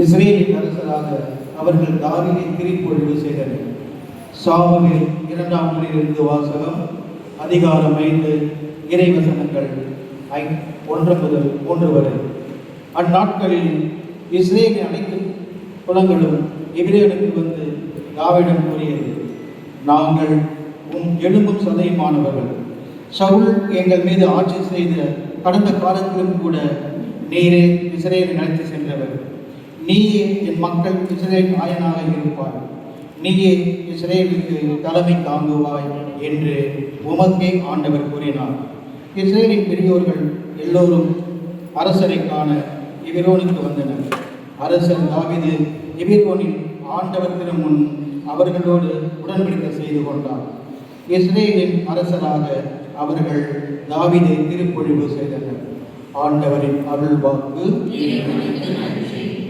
இஸ்ரேலின் அரசராக அவர்கள் தாவீதை திருப்பொழிவு செய்தனர். சாமுவேல் 2 வாசகம் அதிகாரம் 5 இறைவசனங்கள் 1 முதல் 3 வரை. அந்நாட்களில் இஸ்ரேலின் அனைத்து குலங்களும் எபிரேயனுக்கு வந்து தாவீதிடம் கூறியது, நாங்கள் எலும்பும் சதையுமானவர்கள். சவுல் எங்கள் மீது ஆட்சி செய்த கடந்த காலத்திலும் கூட நீரே இஸ்ரேலை நடத்தி சென்றவர். நீயே என் மக்கள் இஸ்ரேல் ஆயனாக இருப்பாய். நீயே இஸ்ரேலுக்கு தலைமை தாங்குவாய் என்று உமக்கே ஆண்டவர் கூறினார். இஸ்ரேலின் பெரியோர்கள் எல்லோரும் அரசரை காண எபிரோனுக்கு வந்தனர். அரசர் தாவீது எபிரோனில் ஆண்டவர் திருமுன் அவர்களோடு உடன்படிக்கை செய்து கொண்டார். இஸ்ரேலின் அரசராக அவர்கள் தாவீதை திருப்பொழிவு செய்தனர். ஆண்டவரின் அருள்வாக்கு.